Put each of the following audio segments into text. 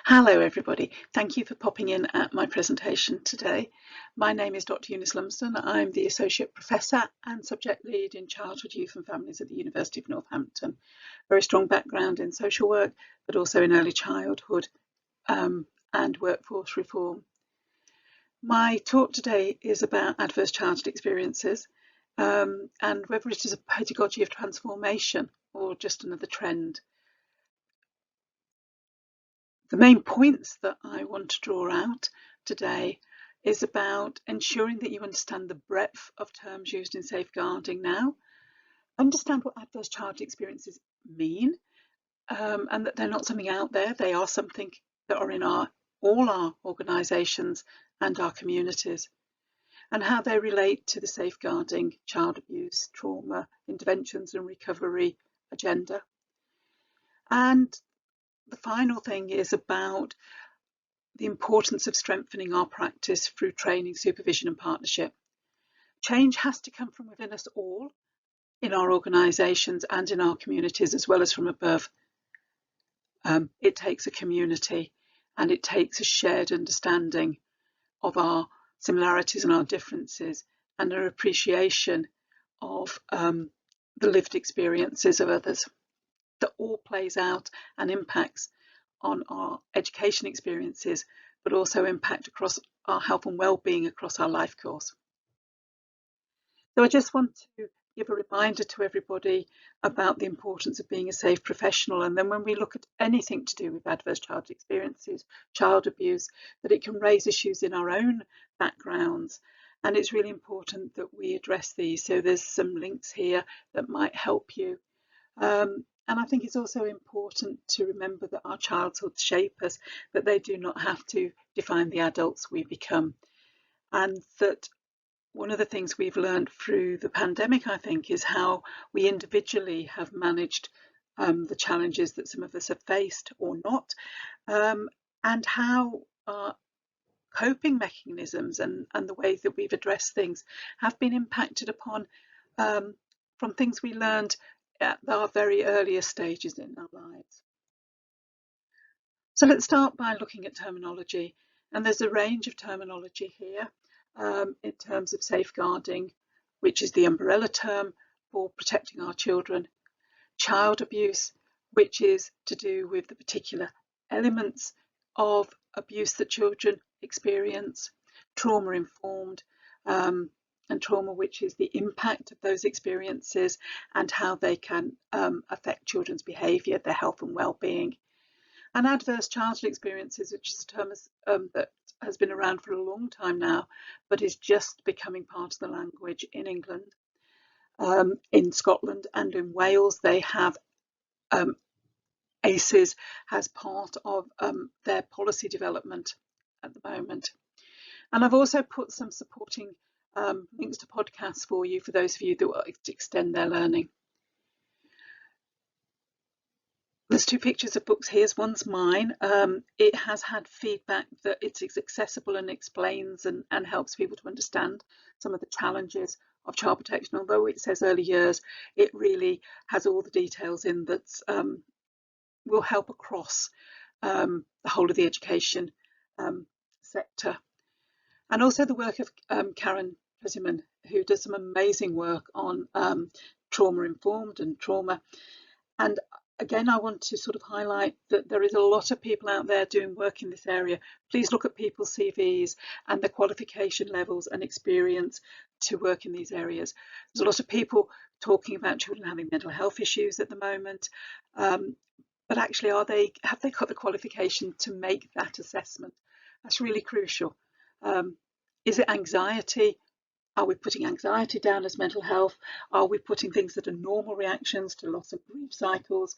Hello everybody, thank you for popping in at my presentation today. My name is Dr. Eunice Lumsden. I'm the Associate Professor and Subject Lead in Childhood, Youth and Families at the University of Northampton. Very strong background in social work, but also in early childhood and workforce reform. My talk today is about adverse childhood experiences and whether it is a pedagogy of transformation or just another trend. The main points that I want to draw out today is about ensuring that you understand the breadth of terms used in safeguarding now, understand what adverse childhood experiences mean, and that they're not something out there, they are something that are in all our organisations and our communities, and how they relate to the safeguarding child abuse, trauma, interventions and recovery agenda. And the final thing is about the importance of strengthening our practice through training, supervision and partnership. Change has to come from within us all, in our organisations and in our communities, as well as from above. It takes a community and it takes a shared understanding of our similarities and our differences and an appreciation of the lived experiences of others. That all plays out and impacts on our education experiences, but also impact across our health and well-being across our life course. So I just want to give a reminder to everybody about the importance of being a safe professional, and then when we look at anything to do with adverse childhood experiences, child abuse, that it can raise issues in our own backgrounds, and it's really important that we address these. So there's some links here that might help you. And I think it's also important to remember that our childhoods shape us, but they do not have to define the adults we become. And that one of the things we've learned through the pandemic, I think, is how we individually have managed the challenges that some of us have faced or not, and how our coping mechanisms and the way that we've addressed things have been impacted upon from things we learned at our very earliest stages in our lives. So let's start by looking at terminology, and there's a range of terminology here in terms of safeguarding, which is the umbrella term for protecting our children, child abuse, which is to do with the particular elements of abuse that children experience, trauma informed, and trauma, which is the impact of those experiences and how they can affect children's behaviour, their health and well-being. And adverse childhood experiences, which is a term that has been around for a long time now, but is just becoming part of the language in England. In Scotland and in Wales, they have ACEs as part of their policy development at the moment. And I've also put some supporting links to podcasts for you, for those of you that want to extend their learning. There's two pictures of books here. One's mine. It has had feedback that it's accessible and explains and helps people to understand some of the challenges of child protection. Although it says early years, it really has all the details in that will help across the whole of the education sector. And also the work of Karen Prettyman, who does some amazing work on trauma informed and trauma. And again, I want to sort of highlight that there is a lot of people out there doing work in this area. Please look at people's CVs and the qualification levels and experience to work in these areas. There's a lot of people talking about children having mental health issues at the moment, but actually have they got the qualification to make that assessment? That's really crucial. Is it anxiety? Are we putting anxiety down as mental health? Are we putting things that are normal reactions to loss and grief cycles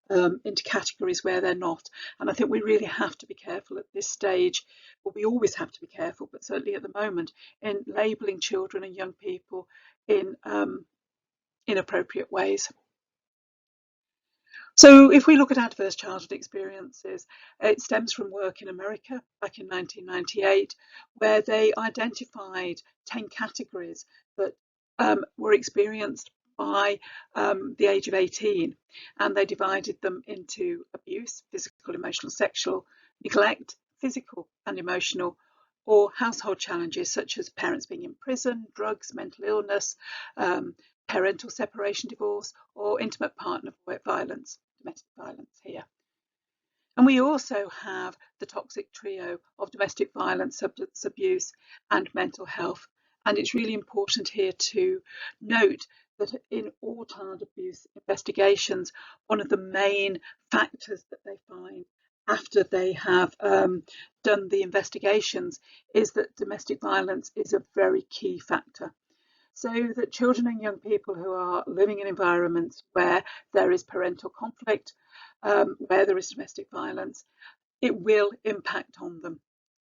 into categories where they're not? And I think we really have to be careful at this stage. Well, we always have to be careful, but certainly at the moment, in labelling children and young people in inappropriate ways. So if we look at adverse childhood experiences, it stems from work in America back in 1998, where they identified 10 categories that were experienced by the age of 18, and they divided them into abuse, physical, emotional, sexual, neglect, physical and emotional, or household challenges such as parents being in prison, drugs, mental illness, parental separation, divorce, or intimate partner violence, domestic violence here. And we also have the toxic trio of domestic violence, substance abuse, and mental health. And it's really important here to note that in all child abuse investigations, one of the main factors that they find after they have done the investigations is that domestic violence is a very key factor. So that children and young people who are living in environments where there is parental conflict, where there is domestic violence, it will impact on them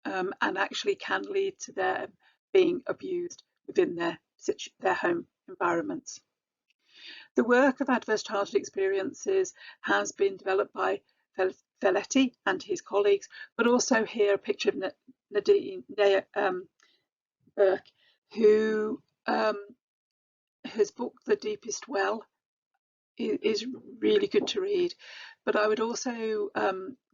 and actually can lead to them being abused within their home environments. The work of adverse childhood experiences has been developed by Felletti and his colleagues, but also here a picture of Nadine Burke, who his book The Deepest Well is really good to read. But I would also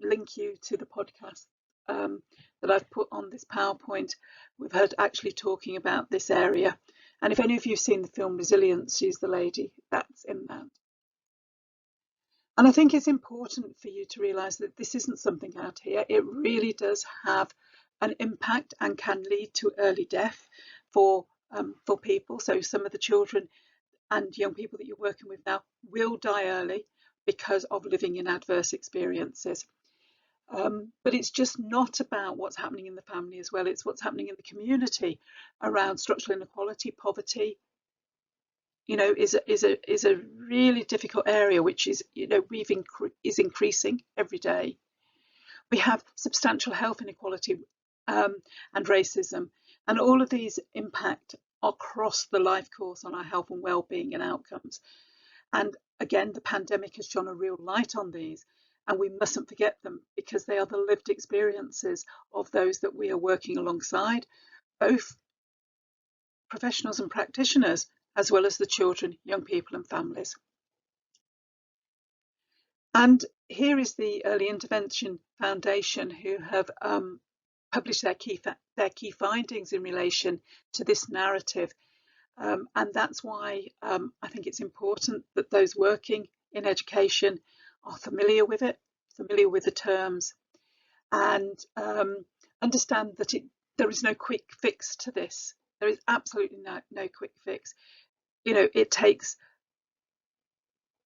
link you to the podcast that I've put on this PowerPoint with her actually talking about this area. And if any of you have seen the film Resilience, she's the lady that's in that. And I think it's important for you to realise that this isn't something out here. It really does have an impact and can lead to early death for people. So some of the children and young people that you're working with now will die early because of living in adverse experiences. But it's just not about what's happening in the family as well. It's what's happening in the community around structural inequality, poverty. Is a really difficult area, which is is increasing every day. We have substantial health inequality and racism, and all of these impact across the life course on our health and well-being and outcomes. And again, the pandemic has shone a real light on these, and we mustn't forget them because they are the lived experiences of those that we are working alongside, both professionals and practitioners, as well as the children, young people and families. And here is the Early Intervention Foundation, who have published their key findings in relation to this narrative. And that's why I think it's important that those working in education are familiar with it, familiar with the terms, and understand that there is no quick fix to this. There is absolutely no quick fix. It takes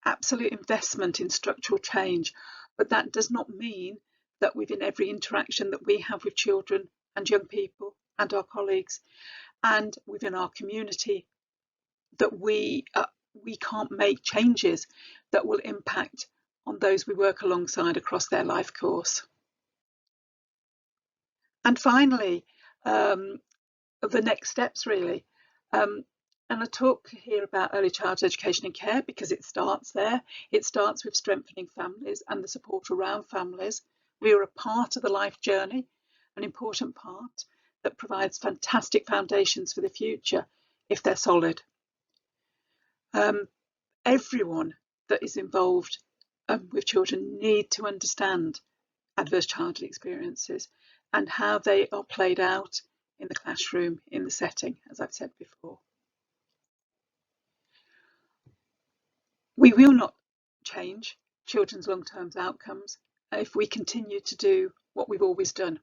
absolute investment in structural change, but that does not mean that within every interaction that we have with children and young people and our colleagues and within our community, that we can't make changes that will impact on those we work alongside across their life course. And finally, the next steps really. And I talk here about early childhood education and care because it starts there. It starts with strengthening families and the support around families. We are a part of the life journey, an important part that provides fantastic foundations for the future if they're solid. Everyone that is involved with children need to understand adverse childhood experiences and how they are played out in the classroom, in the setting, as I've said before. We will not change children's long-term outcomes if we continue to do what we've always done.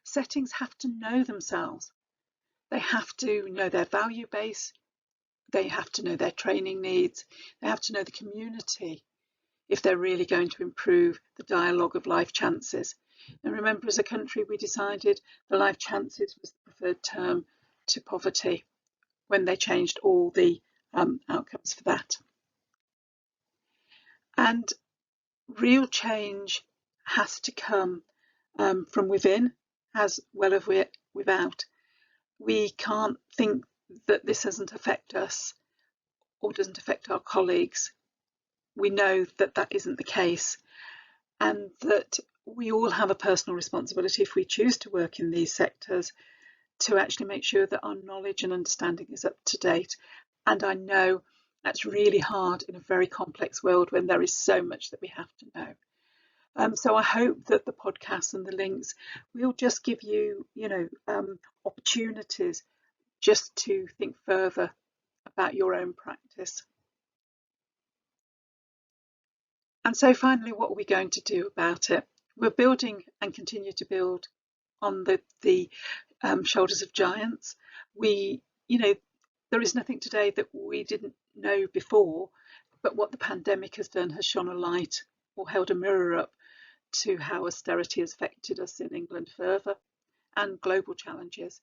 Settings have to know themselves. They have to know their value base. They have to know their training needs. They have to know the community if they're really going to improve the dialogue of life chances. And remember, as a country, we decided the life chances was the preferred term to poverty when they changed all the outcomes for that. And real change has to come from within as well as without. We can't think that this doesn't affect us or doesn't affect our colleagues. We know that that isn't the case, and that we all have a personal responsibility if we choose to work in these sectors to actually make sure that our knowledge and understanding is up to date. And I know that's really hard in a very complex world when there is so much that we have to know. So I hope that the podcast and the links will just give you, opportunities just to think further about your own practice. And so finally, what are we going to do about it? We're building and continue to build on the shoulders of giants. There is nothing today that we didn't know before, but what the pandemic has done has shone a light or held a mirror up to how austerity has affected us in England further and global challenges.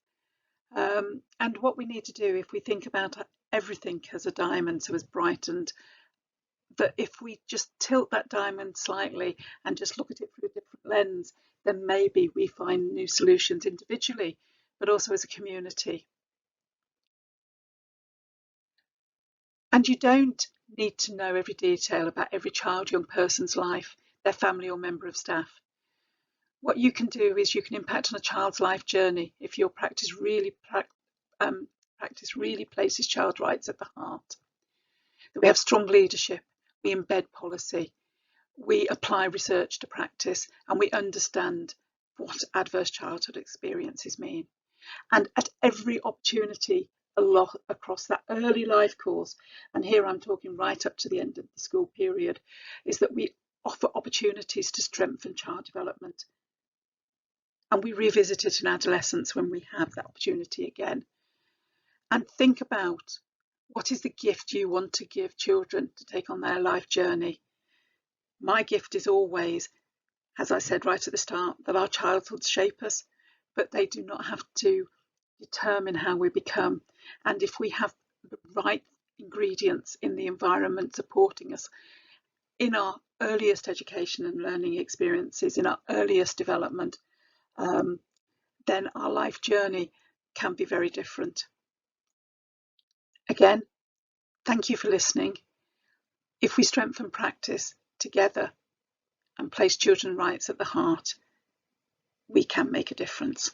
And what we need to do, if we think about everything as a diamond, so as brightened, that if we just tilt that diamond slightly and just look at it through a different lens, then maybe we find new solutions individually, but also as a community. And you don't need to know every detail about every child, young person's life, their family or member of staff. What you can do is you can impact on a child's life journey if your practice really places child rights at the heart. That we have strong leadership, we embed policy, we apply research to practice, and we understand what adverse childhood experiences mean. And at every opportunity across that early life course, and here I'm talking right up to the end of the school period, is that we offer opportunities to strengthen child development. And we revisit it in adolescence when we have that opportunity again. And think about, what is the gift you want to give children to take on their life journey? My gift is always, as I said right at the start, that our childhoods shape us, but they do not have to determine how we become. And if we have the right ingredients in the environment supporting us in our earliest education and learning experiences, in our earliest development, then our life journey can be very different. Again, thank you for listening. If we strengthen practice together and place children's rights at the heart, we can make a difference.